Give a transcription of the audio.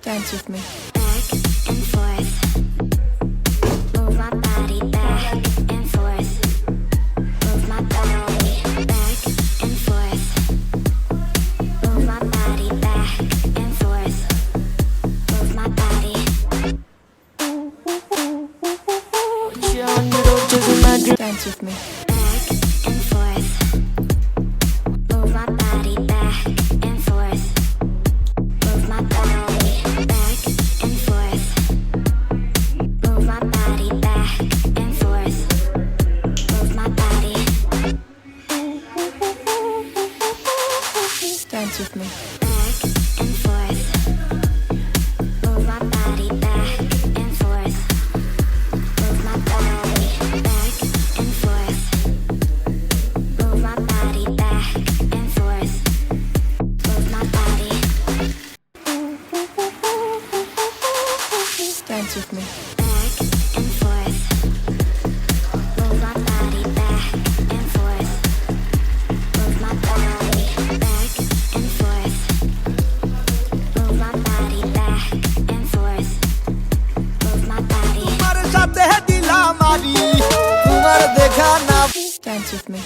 Dance with me. Back and forth. Move my body back and forth. Move my body back and forth. Move my body back and forth. Move my body. Dance with me. Back and forth. Move my body back and forth. Move my body back and forth. Move my body back and forth. Move my body. Dance with me. Back and forth. Move my body back and forth. Move my body back and forth. Move my body back and forth. Move my body. Dance with me. Back and forth. Move my body back and forth. Move my body back and forth. Move my body back and forth. Move my body. তোমার সাথে দিলাম আরি তোমার দেখা না Dance with me.